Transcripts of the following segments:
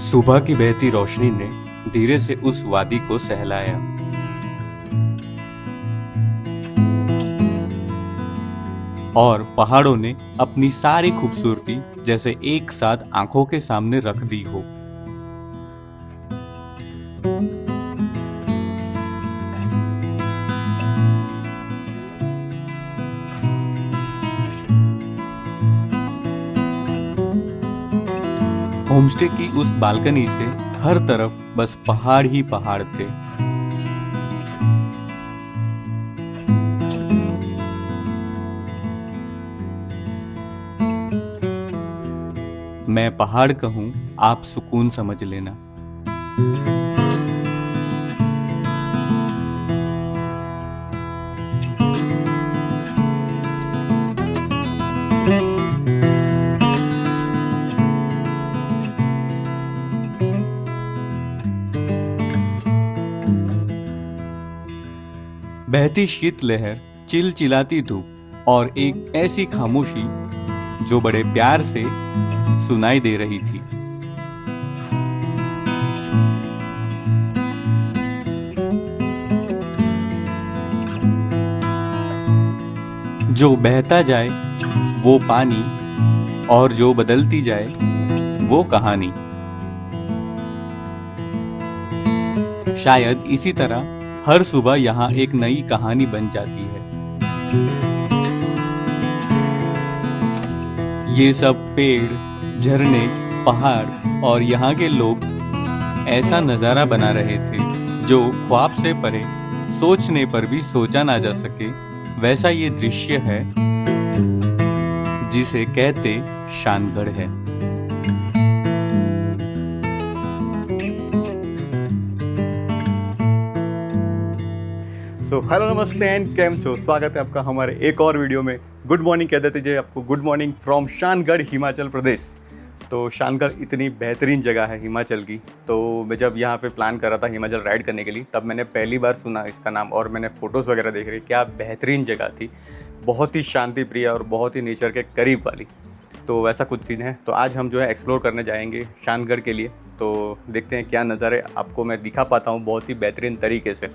सुबह की बहती रोशनी ने धीरे से उस वादी को सहलाया। और पहाड़ों ने अपनी सारी खूबसूरती जैसे एक साथ आंखों के सामने रख दी हो। होमस्टे की उस बालकनी से हर तरफ बस पहाड़ ही पहाड़ थे। मैं पहाड़ कहूं, आप सुकून समझ लेना। बहती शीतलहर, चिलचिलाती धूप और एक ऐसी खामोशी जो बड़े प्यार से सुनाई दे रही थी। जो बहता जाए वो पानी और जो बदलती जाए वो कहानी। शायद इसी तरह हर सुबह यहाँ एक नई कहानी बन जाती है। ये सब पेड़, झरने, पहाड़ और यहाँ के लोग ऐसा नजारा बना रहे थे जो ख्वाब से परे, सोचने पर भी सोचा ना जा सके वैसा ये दृश्य है जिसे कहते शानगढ़ है। सो हेलो नमस्ते एंड केम छो, स्वागत है आपका हमारे एक और वीडियो में। गुड मॉर्निंग कह देते थे आपको, good morning from Shangarh Himachal Pradesh. तो शानगढ़ इतनी बेहतरीन जगह है हिमाचल की। तो मैं जब यहाँ पे प्लान कर रहा था हिमाचल राइड करने के लिए, तब मैंने पहली बार सुना इसका नाम और मैंने फ़ोटोज़ वगैरह देख रही, क्या बेहतरीन जगह थी। बहुत ही शांति प्रिय और बहुत ही नेचर के करीब वाली। तो वैसा कुछ सीन है। तो आज हम जो है एक्सप्लोर करने जाएंगे शानगढ़ के लिए। तो देखते हैं क्या नज़ारे आपको मैं दिखा पाता हूँ बहुत ही बेहतरीन तरीके से।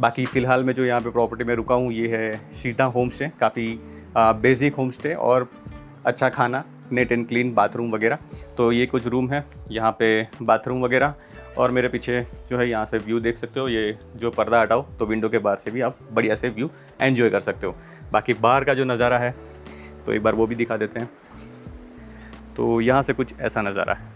बाकी फ़िलहाल मैं जो यहाँ पे प्रॉपर्टी में रुका हूँ ये है सीता होम स्टे। काफ़ी बेसिक होम स्टे और अच्छा खाना, नेट एंड क्लीन बाथरूम वगैरह। तो ये कुछ रूम है, यहाँ पे बाथरूम वगैरह। और मेरे पीछे जो है यहाँ से व्यू देख सकते हो। ये जो पर्दा हटाओ तो विंडो के बाहर से भी आप बढ़िया से व्यू एंजॉय कर सकते हो। बाकी बाहर का जो नज़ारा है तो एक बार वो भी दिखा देते हैं। तो यहाँ से कुछ ऐसा नज़ारा है।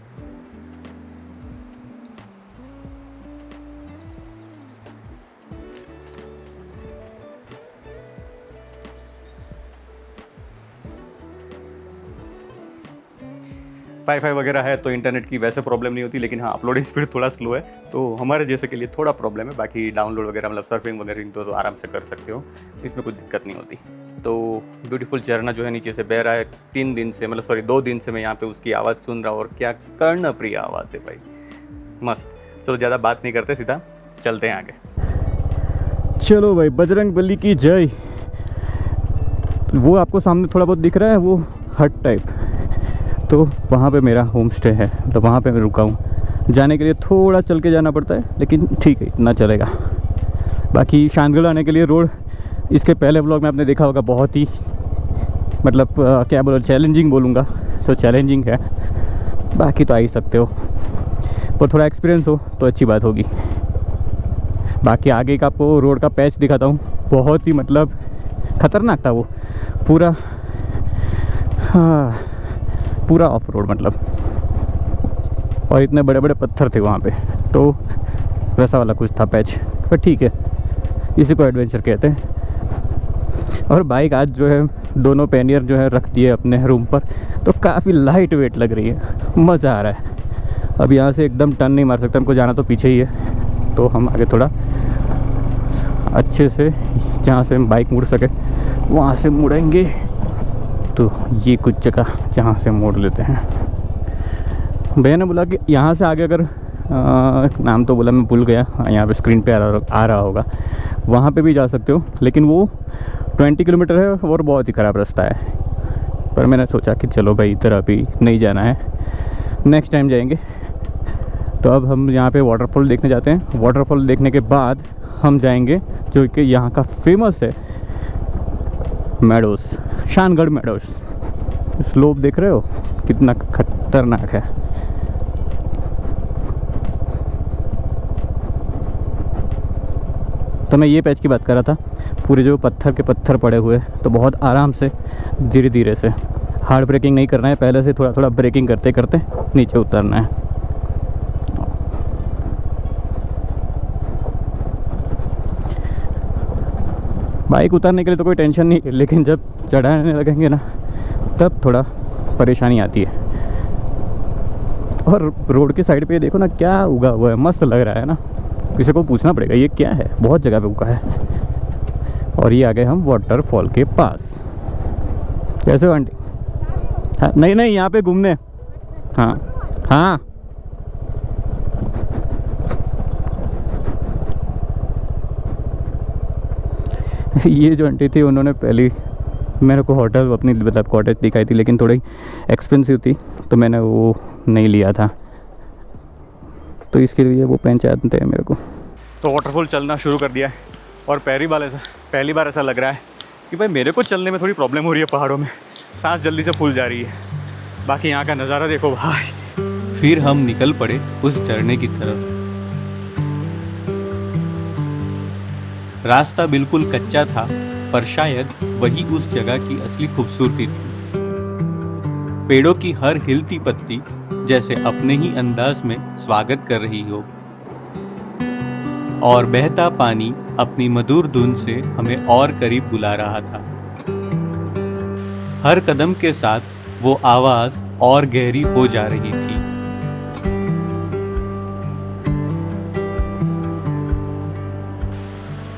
वाईफाई वगैरह है तो इंटरनेट की वैसे प्रॉब्लम नहीं होती, लेकिन हाँ अपलोडिंग स्पीड थोड़ा स्लो है तो हमारे जैसे के लिए थोड़ा प्रॉब्लम है। बाकी डाउनलोड वगैरह मतलब सर्फिंग वगैरह तो आराम से कर सकते हो, इसमें कोई दिक्कत नहीं होती। तो ब्यूटीफुल झरना जो है नीचे से बह रहा है। 2 दिन से मैं यहाँ पे उसकी आवाज़ सुन रहा हूँ और क्या कर्णप्रिय आवाज़ है भाई, मस्त। चलो ज़्यादा बात नहीं करते, सीधा चलते हैं आगे। चलो भाई, बजरंग बली की जय। वो आपको सामने थोड़ा बहुत दिख रहा है, वो हट टाइप, तो वहाँ पे मेरा होम स्टे है। तो वहाँ पे मैं रुका हूँ। जाने के लिए थोड़ा चल के जाना पड़ता है, लेकिन ठीक है, इतना चलेगा। बाकी शानगढ़ आने के लिए रोड, इसके पहले व्लॉग में आपने देखा होगा, बहुत ही मतलब क्या बोलो, चैलेंजिंग बोलूँगा तो चैलेंजिंग है। बाकी तो आ ही सकते हो, पर थोड़ा एक्सपीरियंस हो तो अच्छी बात होगी। बाकी आगे का आपको रोड का पैच दिखाता हूँ, बहुत ही मतलब ख़तरनाक था वो पूरा। हाँ, पूरा ऑफ रोड मतलब, और इतने बड़े बड़े पत्थर थे वहाँ पे, तो वैसा वाला कुछ था पैच। पर ठीक है, इसी को एडवेंचर कहते हैं। और बाइक आज जो है दोनों पैनियर जो है रख दिए अपने रूम पर, तो काफ़ी लाइट वेट लग रही है, मज़ा आ रहा है। अब यहाँ से एकदम टर्न नहीं मार सकते, हमको जाना तो पीछे ही है। तो हम आगे थोड़ा अच्छे से, जहाँ से हम बाइक मुड़ सके वहाँ से मुड़ेंगे। तो ये कुछ जगह जहाँ से मोड़ लेते हैं। भैया ने बोला कि यहाँ से आगे अगर नाम तो बोला मैं भूल गया, यहाँ पे स्क्रीन पे आ रहा होगा, वहाँ पे भी जा सकते हो, लेकिन वो 20 किलोमीटर है और बहुत ही ख़राब रास्ता है। पर मैंने सोचा कि चलो भाई इधर अभी नहीं जाना है, नेक्स्ट टाइम जाएंगे। तो अब हम यहाँ पे वाटरफॉल देखने जाते हैं। वाटरफॉल देखने के बाद हम जाएंगे जो कि यहाँ का फेमस है मेडोस, शानगढ़ मेडोस। स्लोप देख रहे हो कितना खतरनाक है। तो मैं ये पैच की बात कर रहा था, पूरे जो पत्थर के पत्थर पड़े हुए, तो बहुत आराम से धीरे धीरे से, हार्ड ब्रेकिंग नहीं करना है, पहले से थोड़ा थोड़ा ब्रेकिंग करते करते नीचे उतरना है। बाइक उतारने के लिए तो कोई टेंशन नहीं है, लेकिन जब चढ़ाने लगेंगे ना तब थोड़ा परेशानी आती है। और रोड के साइड पे देखो ना क्या उगा हुआ है, मस्त लग रहा है ना। किसी को पूछना पड़ेगा ये क्या है, बहुत जगह पे उगा है। और ये आ गए हम वाटरफॉल के पास। कैसे हो आंटी? हाँ, नहीं नहीं यहाँ पे घूमने। हाँ हाँ ये जो आंटी थी उन्होंने पहली मेरे को होटल अपनी मतलब कॉटेज दिखाई थी, लेकिन थोड़ी एक्सपेंसिव थी तो मैंने वो नहीं लिया था, तो इसके लिए वो पहचानते हैं मेरे को। तो वाटरफॉल चलना शुरू कर दिया है और पहली बार ऐसा लग रहा है कि भाई मेरे को चलने में थोड़ी प्रॉब्लम हो रही है पहाड़ों में, सांस जल्दी से फूल जा रही है। बाकी यहाँ का नज़ारा देखो भाई। फिर हम निकल पड़े उस झरने की तरफ। रास्ता बिल्कुल कच्चा था, पर शायद वही उस जगह की असली खूबसूरती थी। पेड़ों की हर हिलती पत्ती जैसे अपने ही अंदाज में स्वागत कर रही हो, और बहता पानी अपनी मधुर धुन से हमें और करीब बुला रहा था। हर कदम के साथ वो आवाज और गहरी हो जा रही थी।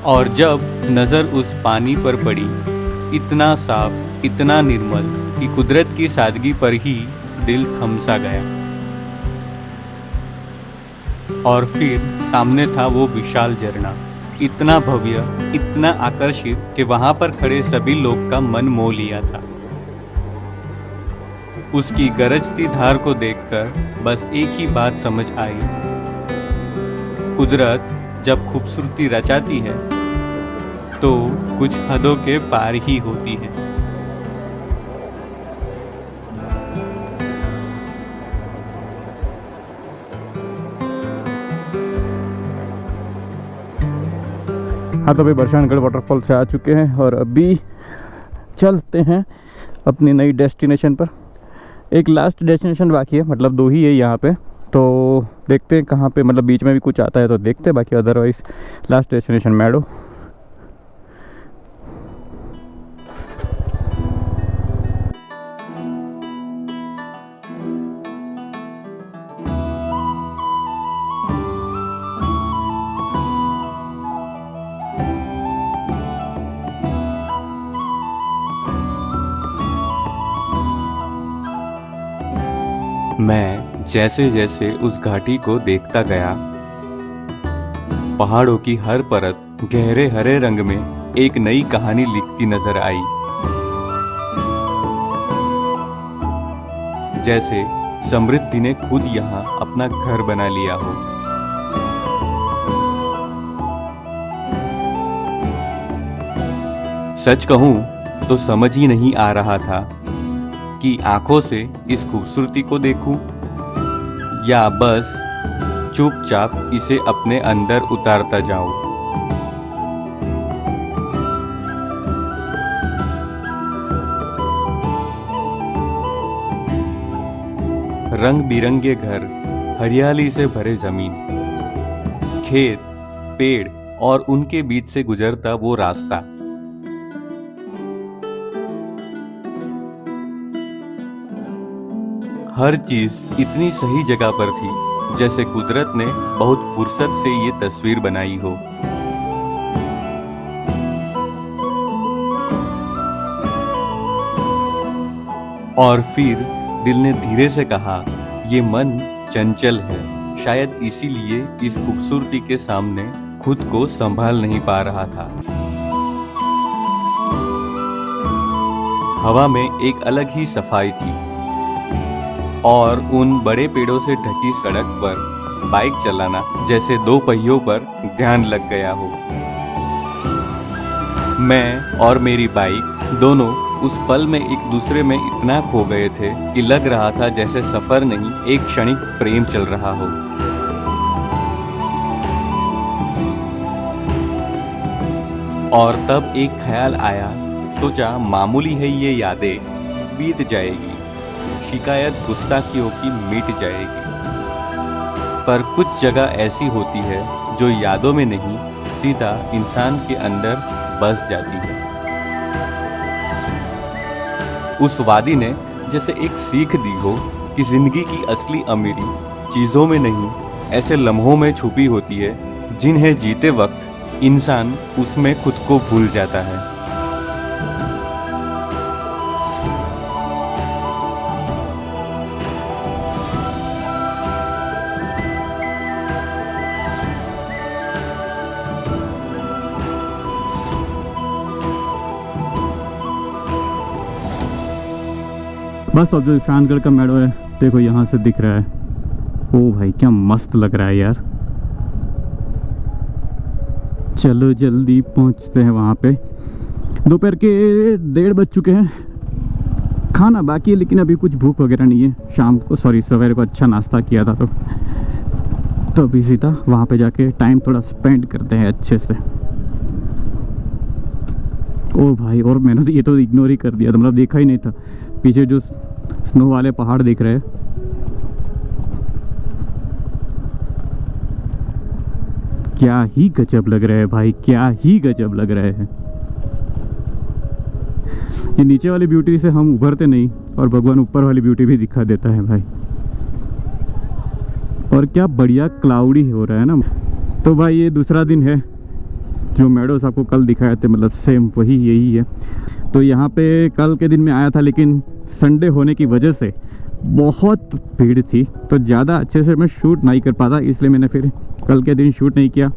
और जब नजर उस पानी पर पड़ी, इतना साफ, इतना निर्मल कि कुदरत की सादगी पर ही दिल थम सा गया। और फिर सामने था वो विशाल झरना, इतना भव्य, इतना आकर्षित कि वहां पर खड़े सभी लोग का मन मोह लिया था। उसकी गरजती धार को देखकर बस एक ही बात समझ आई, कुदरत जब खूबसूरती रचाती है तो कुछ हदों के पार ही होती है। हाँ, तो अभी बरसानगढ़ वाटरफॉल से आ चुके हैं और अभी चलते हैं अपनी नई डेस्टिनेशन पर। एक लास्ट डेस्टिनेशन बाकी है, मतलब 2 ही है यहाँ पे, तो देखते हैं कहाँ पे, मतलब बीच में भी कुछ आता है तो देखते हैं, बाकी अदरवाइज लास्ट डेस्टिनेशन मैडो। मैं जैसे जैसे उस घाटी को देखता गया, पहाड़ों की हर परत गहरे हरे रंग में एक नई कहानी लिखती नजर आई। जैसे समृद्धि ने खुद यहाँ अपना घर बना लिया हो। सच कहूं तो समझ ही नहीं आ रहा था कि आंखों से इस खूबसूरती को देखूं या बस चुपचाप इसे अपने अंदर उतारता जाऊं। रंग बिरंगे घर, हरियाली से भरे जमीन, खेत, पेड़ और उनके बीच से गुजरता वो रास्ता। हर चीज इतनी सही जगह पर थी जैसे कुदरत ने बहुत फुर्सत से ये तस्वीर बनाई हो। और फिर दिल ने धीरे से कहा, ये मन चंचल है, शायद इसीलिए इस खूबसूरती के सामने खुद को संभाल नहीं पा रहा था। हवा में एक अलग ही सफाई थी और उन बड़े पेड़ों से ढकी सड़क पर बाइक चलाना जैसे दो पहियों पर ध्यान लग गया हो। मैं और मेरी बाइक दोनों उस पल में एक दूसरे में इतना खो गए थे कि लग रहा था जैसे सफर नहीं, एक क्षणिक प्रेम चल रहा हो। और तब एक ख्याल आया, सोचा मामूली है ये यादें, बीत जाएगी, शिकायत गुस्ताखियों की मिट जाएगी। पर कुछ जगह ऐसी होती है जो यादों में नहीं, सीधा इंसान के अंदर बस जाती है। उस वादी ने जैसे एक सीख दी हो कि जिंदगी की असली अमीरी चीजों में नहीं, ऐसे लम्हों में छुपी होती है जिन्हें जीते वक्त इंसान उसमें खुद को भूल जाता है। बस तो अब जो शानगढ़ का मेड़ो है देखो यहाँ से दिख रहा है। ओ भाई क्या मस्त लग रहा है यार। चलो जल्दी पहुँचते हैं वहाँ पे। दोपहर के 1:30 बज चुके हैं। खाना बाकी है लेकिन अभी कुछ भूख वगैरह नहीं है। शाम को सवेरे को अच्छा नाश्ता किया था तो अभी सीधा वहाँ पे जाके टाइम थोड़ा स्पेंड करते हैं अच्छे से। ओ भाई, और मैंने तो ये तो इग्नोर ही कर दिया था, मतलब देखा ही नहीं था। पीछे जो स्नो वाले पहाड़ दिख रहे हैं, क्या ही गजब लग रहे हैं भाई, क्या ही गजब लग रहे हैं। ये नीचे वाली ब्यूटी से हम उभरते नहीं और भगवान ऊपर वाली ब्यूटी भी दिखा देता है भाई। और क्या बढ़िया क्लाउडी हो रहा है ना। तो भाई ये दूसरा दिन है। जो मेडोस आपको कल दिखाए थे मतलब सेम वही यही है। तो यहाँ पे कल के दिन में आया था लेकिन संडे होने की वजह से बहुत भीड़ थी तो ज़्यादा अच्छे से मैं शूट नहीं कर पाता, इसलिए मैंने फिर कल के दिन शूट नहीं किया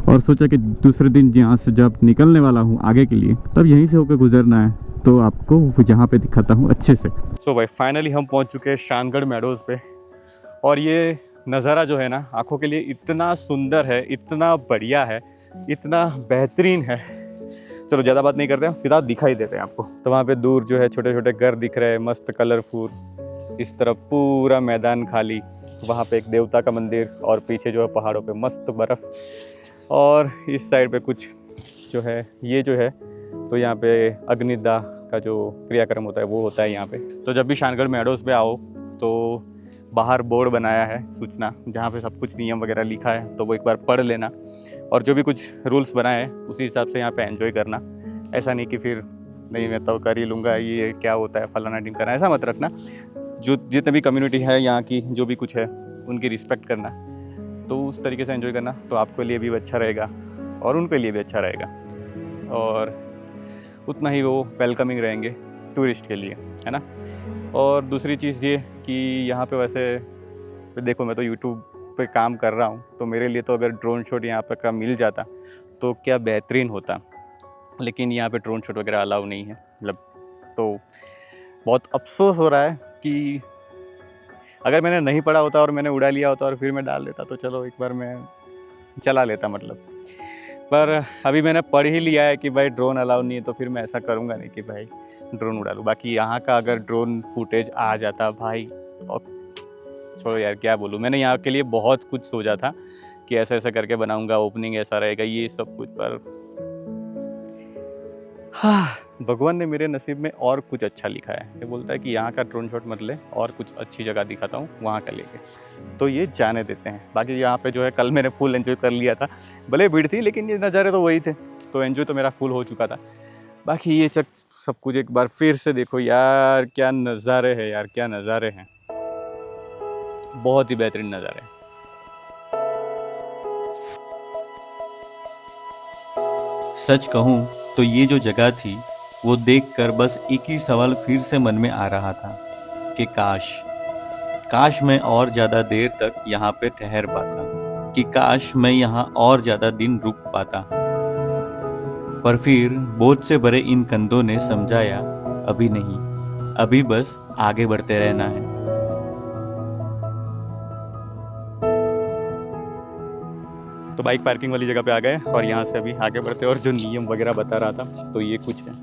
और सोचा कि दूसरे दिन यहाँ से जब निकलने वाला हूँ आगे के लिए तब यहीं से होकर गुजरना है तो आपको यहाँ पे दिखाता हूँ अच्छे से। सो भाई फाइनली हम पहुँच चुके हैं शानगढ़ मेडोज़ पे और ये नज़ारा जो है ना आँखों के लिए इतना सुंदर है, इतना बढ़िया है, इतना बेहतरीन है। चलो ज़्यादा बात नहीं करते हैं, सीधा दिखाई देते हैं आपको। तो वहाँ पे दूर जो है छोटे छोटे घर दिख रहे हैं मस्त कलरफुल। इस तरफ पूरा मैदान खाली, वहाँ पे एक देवता का मंदिर और पीछे जो है पहाड़ों पे मस्त बर्फ़। और इस साइड पे कुछ जो है ये जो है तो यहाँ पे अग्निदाह का जो क्रियाक्रम होता है वो होता है यहाँ पे। तो जब भी शानगढ़ मेडोज़ पे आओ तो बाहर बोर्ड बनाया है सूचना जहाँ पे सब कुछ नियम वगैरह लिखा है, तो वो एक बार पढ़ लेना और जो भी कुछ रूल्स बनाए हैं उसी हिसाब से यहाँ पे एंजॉय करना। ऐसा नहीं कि फिर नहीं मैं तो कर ही लूँगा, ये क्या होता है फलाना टीम करना, ऐसा मत रखना। जो जितने भी कम्युनिटी है यहाँ की जो भी कुछ है उनकी रिस्पेक्ट करना, तो उस तरीके से एंजॉय करना, तो आपके लिए भी अच्छा रहेगा और उनके लिए भी अच्छा रहेगा और उतना ही वो वेलकमिंग रहेंगे टूरिस्ट के लिए, है ना। और दूसरी चीज़ ये कि यहाँ पे वैसे देखो मैं तो यूट्यूब पे काम कर रहा हूँ तो मेरे लिए तो अगर ड्रोन शॉट यहाँ पर का मिल जाता तो क्या बेहतरीन होता, लेकिन यहाँ पे ड्रोन शॉट वगैरह अलाउ नहीं है मतलब। तो बहुत अफसोस हो रहा है कि अगर मैंने नहीं पढ़ा होता और मैंने उड़ा लिया होता और फिर मैं डाल देता तो चलो एक बार मैं चला लेता मतलब। पर अभी मैंने पढ़ ही लिया है कि भाई ड्रोन अलाउ नहीं है तो फिर मैं ऐसा करूँगा नहीं कि भाई ड्रोन उड़ा लूँ। बाकी यहाँ का अगर ड्रोन फुटेज आ जाता भाई, और छोड़ो यार क्या बोलूँ, मैंने यहाँ के लिए बहुत कुछ सोचा था कि ऐसा ऐसा करके बनाऊँगा, ओपनिंग ऐसा रहेगा ये सब कुछ, पर हाँ भगवान ने मेरे नसीब में और कुछ अच्छा लिखा है। ये बोलता है कि यहाँ का ड्रोन शॉट मत ले और कुछ अच्छी जगह दिखाता हूँ वहाँ का लेके, तो ये जाने देते हैं। बाकी यहाँ पे जो है कल मैंने फुल एंजॉय कर लिया था, भले भीड़ थी लेकिन ये नज़ारे तो वही थे, तो एंजॉय तो मेरा फुल हो चुका था। बाकी ये सब कुछ एक बार फिर से देखो यार, क्या नज़ारे हैं यार, क्या नज़ारे हैं, बहुत ही बेहतरीन नज़ारे। सच कहूँ तो ये जो जगह थी वो देखकर बस एक ही सवाल फिर से मन में आ रहा था कि काश मैं और ज़्यादा देर तक यहाँ पे ठहर पाता, कि काश मैं यहाँ और ज़्यादा दिन रुक पाता। पर फिर बोझ से भरे इन कंधों ने समझाया अभी नहीं, अभी बस आगे बढ़ते रहना है। तो बाइक पार्किंग वाली जगह पे आ गए और यहाँ से अभी आगे बढ़ते हैं। और जो नियम वगैरह बता रहा था तो ये कुछ है,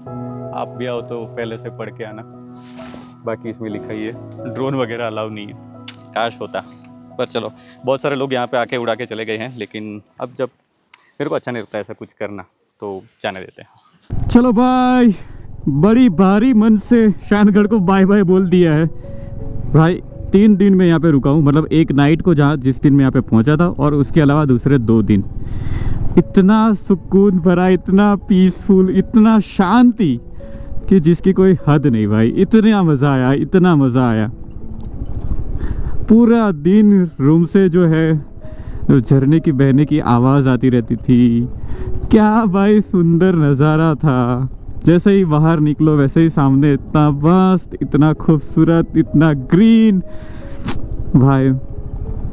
आप भी आओ तो पहले से पढ़ के आना। बाकी इसमें लिखा ही है ड्रोन वगैरह अलाउ नहीं है, काश होता, पर चलो बहुत सारे लोग यहाँ पे आके उड़ा के चले गए हैं। लेकिन अब जब मेरे को अच्छा नहीं लगता ऐसा कुछ करना तो जाने देते हैं। चलो भाई, बड़ी भारी मन से शानगढ़ को बाय बाय बोल दिया है भाई। 3 दिन में यहाँ पे रुका हूँ, मतलब एक नाइट को जहाँ जिस दिन मैं यहाँ पे पहुँचा था और उसके अलावा दूसरे 2 दिन। इतना सुकून भरा, इतना पीसफुल, इतना शांति कि जिसकी कोई हद नहीं भाई। इतना मज़ा आया, इतना मज़ा आया। पूरा दिन रूम से जो है जो झरने की बहने की आवाज़ आती रहती थी। क्या भाई सुंदर नज़ारा था। जैसे ही बाहर निकलो वैसे ही सामने इतना मस्त, इतना खूबसूरत, इतना ग्रीन। भाई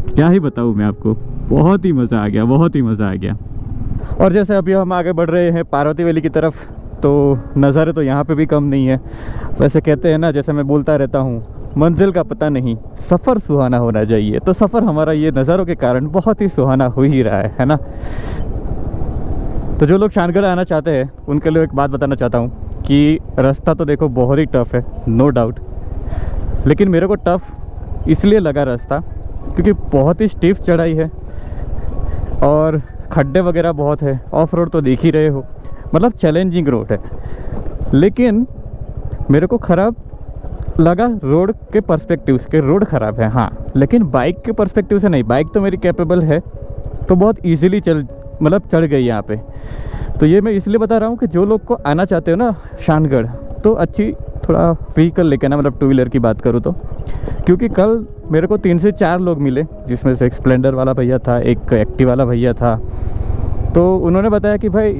क्या ही बताऊँ मैं आपको, बहुत ही मज़ा आ गया, बहुत ही मज़ा आ गया। और जैसे अभी हम आगे बढ़ रहे हैं पार्वती वैली की तरफ, तो नज़ारे तो यहाँ पे भी कम नहीं है। वैसे कहते हैं ना, जैसे मैं बोलता रहता हूँ, मंजिल का पता नहीं, सफ़र सुहाना होना चाहिए। तो सफ़र हमारा ये नज़ारों के कारण बहुत ही सुहाना हो ही रहा है ना। तो जो लोग शानगढ़ आना चाहते हैं उनके लिए एक बात बताना चाहता हूँ कि रास्ता तो देखो बहुत ही टफ़ है, नो डाउट। लेकिन मेरे को टफ़ इसलिए लगा रास्ता क्योंकि बहुत ही स्टीफ चढ़ाई है और खड्डे वगैरह बहुत है। ऑफ रोड तो देख ही रहे हो, मतलब चैलेंजिंग रोड है। लेकिन मेरे को ख़राब लगा रोड के पर्सपेक्टिव से, रोड ख़राब है हाँ, लेकिन बाइक के पर्सपेक्टिव से नहीं। बाइक तो मेरी कैपेबल है, तो बहुत इजीली चढ़ गई यहाँ पे। तो ये मैं इसलिए बता रहा हूँ कि जो लोग को आना चाहते हो ना शानगढ़, तो अच्छी थोड़ा व्हीकल लेके ना, मतलब 2 व्हीलर की बात करूँ तो। क्योंकि कल मेरे को 3 से 4 लोग मिले, जिसमें से एक स्प्लेंडर वाला भैया था, एक एक्टिव वाला भैया था। तो उन्होंने बताया कि भाई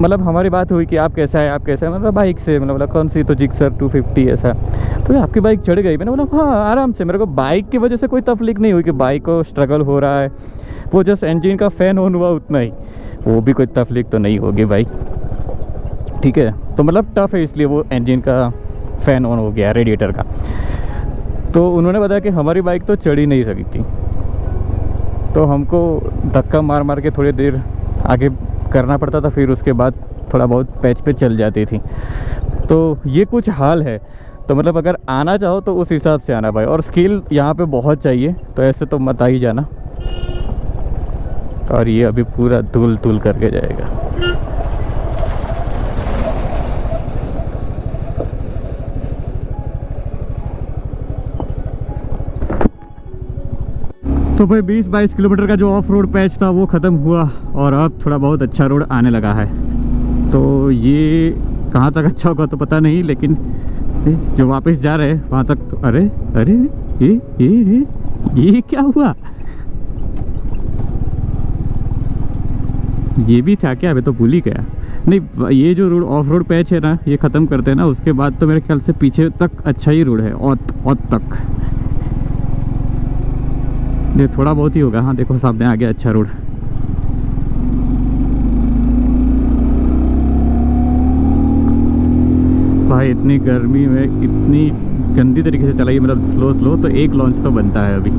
मतलब हमारी बात हुई कि आप कैसा है, आप कैसा है, मतलब बाइक से, मतलब कौन सी, तो जिक्सर 250 ऐसा। तो आपकी बाइक चढ़ गई। मैंने बोला हाँ आराम से। मेरे को बाइक की वजह से कोई तकलीफ नहीं हुई कि बाइक को स्ट्रगल हो रहा है, वो जस्ट इंजन का फ़ैन ऑन हुआ उतना ही, वो भी कोई तकलीफ तो नहीं होगी भाई, ठीक है। तो मतलब टफ है इसलिए वो इंजन का फ़ैन ऑन हो गया, रेडिएटर का। तो उन्होंने बताया कि हमारी बाइक तो चढ़ ही नहीं सकी थी, तो हमको धक्का मार मार के थोड़ी देर आगे करना पड़ता था, फिर उसके बाद थोड़ा बहुत पैच पे चल जाती थी। तो ये कुछ हाल है। तो मतलब अगर आना चाहो तो उस हिसाब से आना भाई। और स्किल यहाँ पे बहुत चाहिए, तो ऐसे तो मत आ ही जाना। और ये अभी पूरा धूल धूल करके जाएगा। तो भाई 20-22 किलोमीटर का जो ऑफ रोड पैच था वो ख़त्म हुआ और अब थोड़ा बहुत अच्छा रोड आने लगा है। तो ये कहाँ तक अच्छा होगा तो पता नहीं, लेकिन जो वापस जा रहे हैं वहाँ तक तो अरे अरे ये क्या हुआ? ये भी था क्या? अभी तो भूल ही गया। नहीं, ये जो रोड ऑफ रोड पैच है ना, ये ख़त्म करते हैं ना, उसके बाद तो मेरे ख्याल से पीछे तक अच्छा ही रोड है, औत तक। ये थोड़ा बहुत ही होगा। हाँ देखो सामने आ गया अच्छा रोड। भाई इतनी गर्मी में इतनी गंदी तरीके से चलाई, मतलब स्लो, तो एक लॉन्च तो बनता है अभी।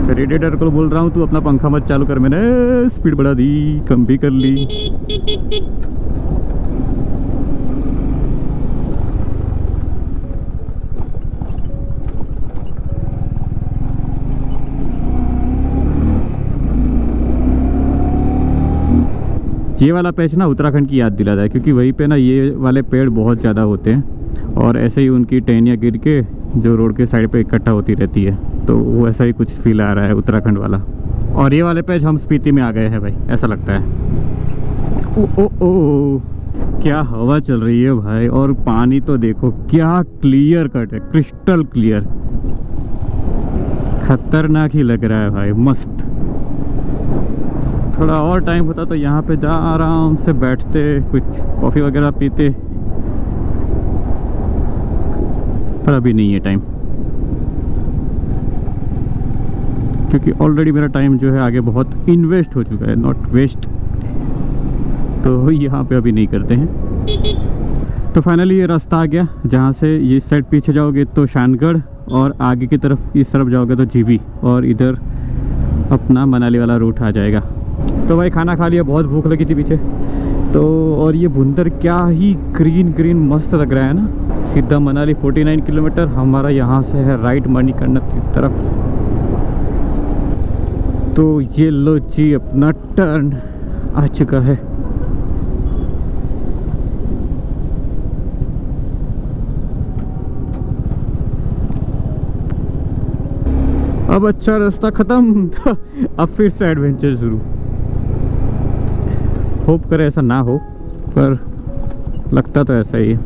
रेडिएटर को बोल रहा हूँ तू अपना पंखा मत चालू कर, मैंने स्पीड बढ़ा दी, कम भी कर ली। ये वाला पैच ना उत्तराखंड की याद दिलाता है, क्योंकि वहीं पे ना ये वाले पेड़ बहुत ज़्यादा होते हैं और ऐसे ही उनकी टहनियाँ गिर के जो रोड के साइड पे इकट्ठा होती रहती है, तो वो ऐसा ही कुछ फील आ रहा है उत्तराखंड वाला। और ये वाले पैच हम स्पीति में आ गए हैं भाई, ऐसा लगता है। ओ क्या हवा चल रही है भाई। और पानी तो देखो क्या क्लियर कट है, क्रिस्टल क्लियर, खतरनाक ही लग रहा है भाई, मस्त। थोड़ा और टाइम होता तो यहाँ पे जा आराम से बैठते, कुछ कॉफ़ी वगैरह पीते, पर अभी नहीं है टाइम, क्योंकि ऑलरेडी मेरा टाइम जो है आगे बहुत इन्वेस्ट हो चुका है, नॉट वेस्ट। तो यहाँ पे अभी नहीं करते हैं। तो फाइनली ये रास्ता आ गया, जहाँ से ये साइड पीछे जाओगे तो शानगढ़, और आगे की तरफ इस तरफ जाओगे तो जीबी, और इधर अपना मनाली वाला रूट आ जाएगा। तो भाई खाना खा लिया, बहुत भूख लगी थी पीछे तो। और ये भुंतर क्या ही ग्रीन ग्रीन मस्त लग रहा है ना। सीधा मनाली 49 किलोमीटर, हमारा यहाँ से है राइट मणिकर्ण की तरफ। तो ये लो जी अपना टर्न आ चुका है। अब अच्छा रास्ता खत्म, अब फिर से एडवेंचर शुरू। होप करे ऐसा ना हो, पर लगता तो ऐसा ही है,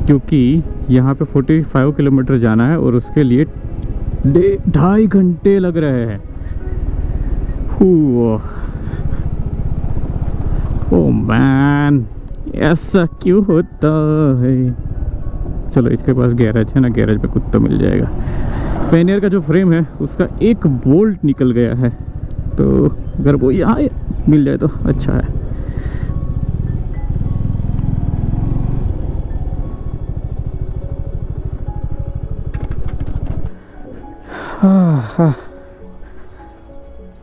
क्योंकि यहाँ पे 45 किलोमीटर जाना है और उसके लिए 2.5 घंटे लग रहे हैं। ओह मैन, ऐसा क्यों होता है। चलो इसके पास गैरेज है ना, गैरेज पे कुछ तो मिल जाएगा। पैनियर का जो फ्रेम है उसका एक बोल्ट निकल गया है, तो अगर वो यहाँ मिल जाए तो अच्छा है।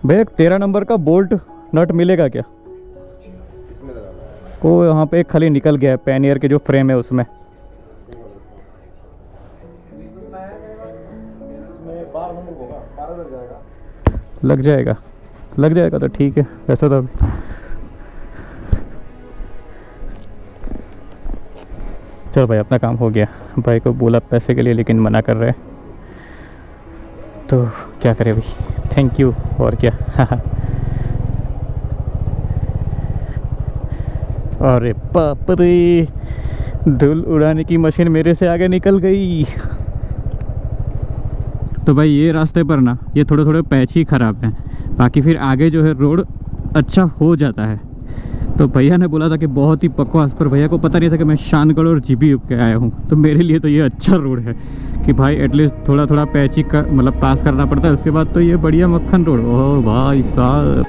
भैया 13 नंबर का बोल्ट नट मिलेगा क्या? वो यहाँ पे एक खाली निकल गया है, पैनियर के जो फ्रेम है उसमें। लग जाएगा, लग जाएगा तो ठीक है। वैसे तो चलो भाई अपना काम हो गया। भाई को बोला पैसे के लिए, लेकिन मना कर रहे हैं, तो क्या करें भाई, थैंक यू और क्या। अरे बाप रे, धूल उड़ाने की मशीन मेरे से आगे निकल गई। तो भाई ये रास्ते पर ना ये थोड़े थोड़े पैच ही ख़राब हैं, बाकी फिर आगे जो है रोड अच्छा हो जाता है। तो भैया ने बोला था कि बहुत ही बकवास, पर भैया को पता नहीं था कि मैं शानगढ़ और जीबी होके आया हूँ। तो मेरे लिए तो ये अच्छा रोड है कि भाई एटलीस्ट थोड़ा थोड़ा पैच ही का मतलब पास करना पड़ता है, उसके बाद तो ये बढ़िया मक्खन रोड। और भाई साहब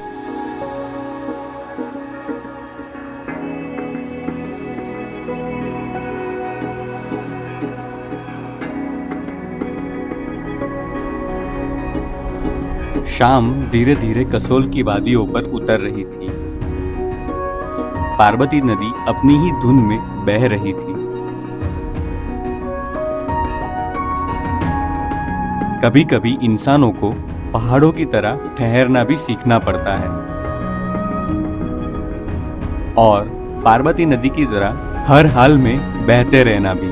शाम धीरे धीरे कसोल की वादियों पर उतर रही थी। पार्वती नदी अपनी ही धुन में बह रही थी। कभी कभी इंसानों को पहाड़ों की तरह ठहरना भी सीखना पड़ता है, और पार्वती नदी की तरह हर हाल में बहते रहना भी।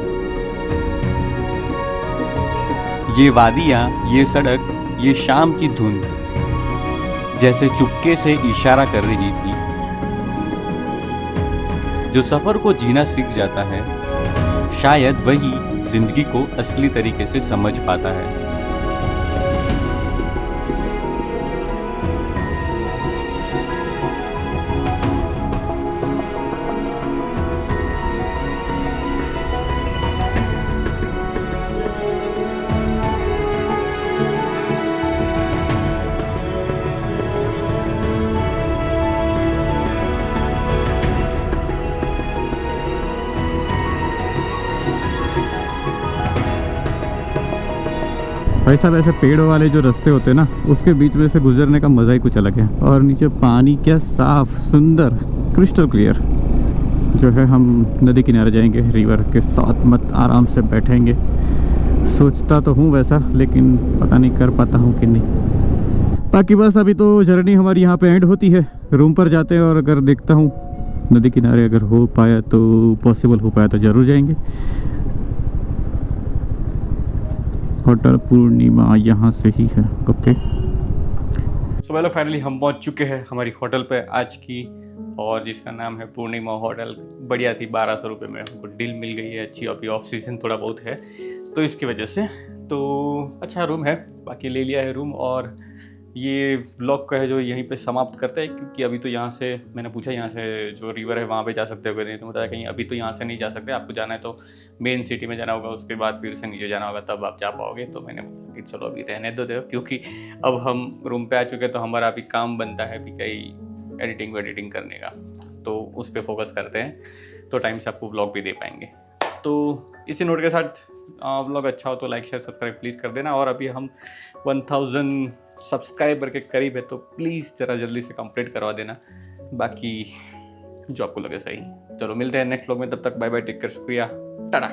ये वादियां, ये सड़क, ये शाम की धुन जैसे चुपके से इशारा कर रही थी। जो सफर को जीना सीख जाता है, शायद वही जिंदगी को असली तरीके से समझ पाता है। भाई साहब ऐसे पेड़ों वाले जो रास्ते होते हैं ना, उसके बीच में से गुजरने का मज़ा ही कुछ अलग है। और नीचे पानी क्या साफ सुंदर क्रिस्टल क्लियर। जो है हम नदी किनारे जाएंगे, रिवर के साथ मत आराम से बैठेंगे। सोचता तो हूँ वैसा, लेकिन पता नहीं कर पाता हूँ कि नहीं। बाकी बस अभी तो जर्नी हमारी यहाँ पे एंड होती है, रूम पर जाते हैं। और अगर देखता हूँ नदी किनारे अगर हो पाया तो, पॉसिबल हो पाया तो ज़रूर जाएंगे। होटल पूर्णिमा यहाँ से ही है। ओके सो वेल फाइनली हम पहुँच चुके हैं हमारी होटल पे आज की, और जिसका नाम है पूर्णिमा होटल। बढ़िया थी, 1200 रुपये में हमको डील मिल गई है अच्छी। अभी ऑफ सीजन थोड़ा बहुत है तो इसकी वजह से तो अच्छा रूम है, बाकी ले लिया है रूम। और ये व्लॉग का है जो यहीं पे समाप्त करते हैं, क्योंकि अभी तो यहाँ से मैंने पूछा यहाँ से जो रिवर है वहाँ पे जा सकते हो कि नहीं, तो बताया कहीं अभी तो यहाँ से नहीं जा सकते, आपको जाना है तो मेन सिटी में जाना होगा, उसके बाद फिर से नीचे जाना होगा, तब आप जा पाओगे। तो मैंने बोला कि चलो अभी रहने दो, क्योंकि अब हम रूम पे आ चुके हैं तो हमारा अभी काम बनता है अभी कहीं एडिटिंग करने का, तो उस पर फोकस करते हैं तो टाइम से आपको व्लॉग भी दे पाएंगे। तो इसी नोट के साथ व्लॉग अच्छा हो तो लाइक शेयर सब्सक्राइब प्लीज़ कर देना, और अभी हम 1000 सब्सक्राइबर के करीब है, तो प्लीज़ ज़रा जल्दी से कंप्लीट करवा देना, बाकी जो आपको लगे सही। चलो मिलते हैं नेक्स्ट व्लॉग में, तब तक बाय बाय, टेक केयर, शुक्रिया, टाटा।